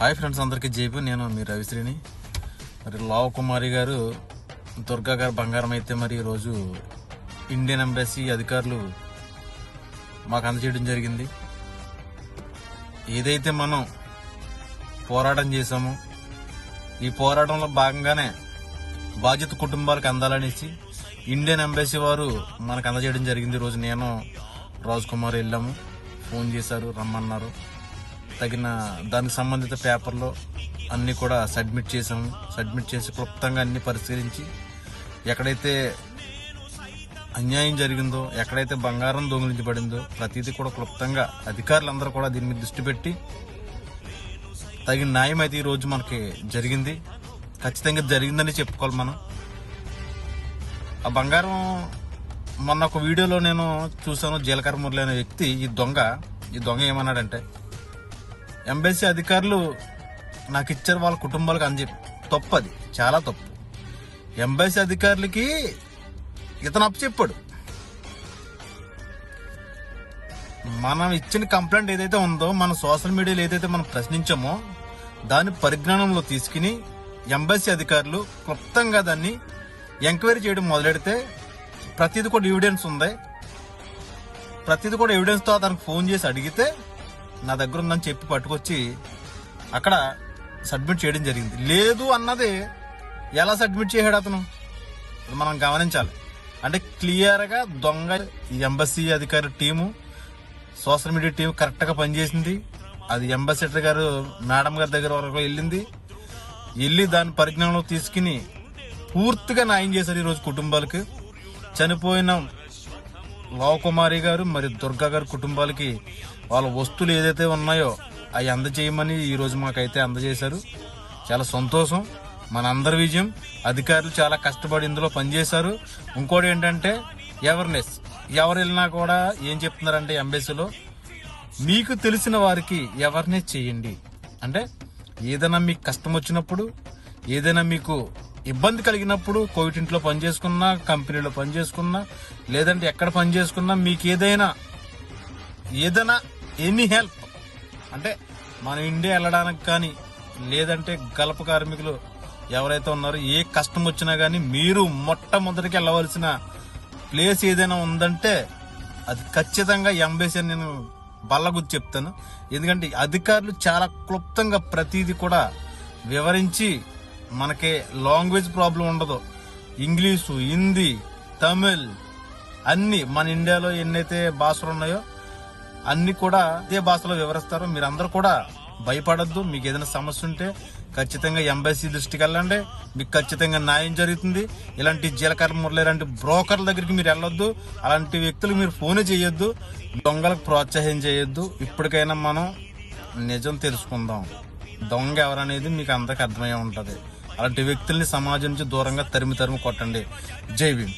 Hi friends, అందరికీ జైపు. నేను మీ రవిశ్రీని. మరి లావ్ కుమారి గారు, దుర్గా గారు బంగారం అయితే మరి ఈరోజు ఇండియన్ ఎంబసీ అధికారులు మాకు అందజేయడం జరిగింది. ఏదైతే మనం పోరాటం చేశామో ఈ పోరాటంలో భాగంగానే బాధిత కుటుంబాలకు అందాలనేసి ఇండియన్ ఎంబసీ వారు మనకు అందజేయడం జరిగింది. ఈరోజు నేను రాజ్ కుమార్ వెళ్ళాము, ఫోన్ చేశారు, రమ్మన్నారు. తగిన దానికి సంబంధిత పేపర్లో అన్నీ కూడా సబ్మిట్ చేసాము. సబ్మిట్ చేసి క్లుప్తంగా అన్ని పరిశీలించి ఎక్కడైతే అన్యాయం జరిగిందో, ఎక్కడైతే బంగారం దొంగిలించబడిందో ప్రతిదీ కూడా క్లుప్తంగా అధికారులందరూ కూడా దీని మీద దృష్టి పెట్టి తగిన న్యాయం అయితే ఈరోజు మనకి జరిగింది. ఖచ్చితంగా జరిగిందని చెప్పుకోవాలి మనం. ఆ బంగారం మొన్న ఒక వీడియోలో నేను చూసాను. జీలకర్ర మురళి అనే వ్యక్తి, ఈ దొంగ ఏమన్నాడంటే, ఎంబసీ అధికారులు నాకు ఇచ్చారు, వాళ్ళ కుటుంబాలకు అని చెప్పి. తప్పు, అది చాలా తప్పు. ఎంబసీ అధికారులకి ఇతను అప్పచెప్పాడు. మనం ఇచ్చిన కంప్లైంట్ ఏదైతే ఉందో, మన సోషల్ మీడియాలో ఏదైతే మనం ప్రశ్నించామో దాన్ని పరిజ్ఞానంలో తీసుకుని ఎంబసీ అధికారులు క్లుప్తంగా దాన్ని ఎంక్వైరీ చేయడం మొదలెడితే ప్రతిది కూడా ఎవిడెన్స్ ఉంది. ప్రతిది కూడా ఎవిడెన్స్తో అతనికి ఫోన్ చేసి అడిగితే నా దగ్గర ఉందని చెప్పి పట్టుకొచ్చి అక్కడ సబ్మిట్ చేయడం జరిగింది. లేదు అన్నది ఎలా సబ్మిట్ చేశాడు అతను మనం గమనించాలి. అంటే క్లియర్గా దొంగ ఎంబసీ అధికారి టీము, సోషల్ మీడియా టీం కరెక్ట్గా పనిచేసింది. అది అంబాసిడర్ గారు మేడం గారి దగ్గర వరకు వెళ్ళి దాని పరిజ్ఞానంలో తీసుకుని పూర్తిగా న్యాయం చేశారు ఈరోజు కుటుంబాలకి. చనిపోయిన లావ్ కుమారి గారు మరి దుర్గా గారి కుటుంబాలకి వాళ్ళ వస్తువులు ఏదైతే ఉన్నాయో అవి అందజేయమని ఈరోజు మాకైతే అందజేశారు. చాలా సంతోషం, మన అందరి విజయం. అధికారులు చాలా కష్టపడి ఇందులో పనిచేశారు. ఇంకోటి ఏంటంటే అవేర్నెస్. ఎవరు వెళ్ళినా కూడా ఏం చెప్తున్నారంటే ఎంబసీలో, మీకు తెలిసిన వారికి అవేర్నెస్ చేయండి. అంటే ఏదైనా మీకు కష్టం వచ్చినప్పుడు, ఏదైనా మీకు ఇబ్బంది కలిగినప్పుడు, కోవిడ్ ఇంట్లో పనిచేసుకున్నా, కంపెనీలో పనిచేసుకున్నా, లేదంటే ఎక్కడ పనిచేసుకున్నా, మీకు ఏదైనా ఎనీ హెల్ప్, అంటే మన ఇండియా వెళ్ళడానికి కానీ, లేదంటే గల్ఫ్ కార్మికులు ఎవరైతే ఉన్నారో ఏ కష్టం వచ్చినా కానీ మీరు మొట్టమొదటికి వెళ్ళవలసిన ప్లేస్ ఏదైనా ఉందంటే అది ఖచ్చితంగా ఎంబసీ అని నేను బల్లగుద్ది చెప్తాను. ఎందుకంటే అధికారులు చాలా క్లుప్తంగా ప్రతిదీ కూడా వివరించి, మనకి లాంగ్వేజ్ ప్రాబ్లం ఉండదు. ఇంగ్లీషు, హిందీ, తమిళ్ అన్ని మన ఇండియాలో ఎన్నైతే భాషలు ఉన్నాయో అన్ని కూడా అదే భాషలో వివరిస్తారు. మీరందరూ కూడా భయపడద్దు. మీకు ఏదైనా సమస్య ఉంటే ఖచ్చితంగా ఎంబసీ దృష్టికి వెళ్ళండి, మీకు ఖచ్చితంగా న్యాయం జరుగుతుంది. ఇలాంటి జీలకర్ర మురళి లాంటి బ్రోకర్ల దగ్గరికి మీరు వెళ్ళొద్దు. అలాంటి వ్యక్తులకు మీరు ఫోనే చేయొద్దు. దొంగలకు ప్రోత్సాహం చేయొద్దు. ఇప్పటికైనా మనం నిజం తెలుసుకుందాం. దొంగ ఎవరనేది మీకు అందరికి అర్థమై ఉంటది. అలాంటి వ్యక్తుల్ని సమాజం నుంచి దూరంగా తరిమి కొట్టండి. జై భీమ్.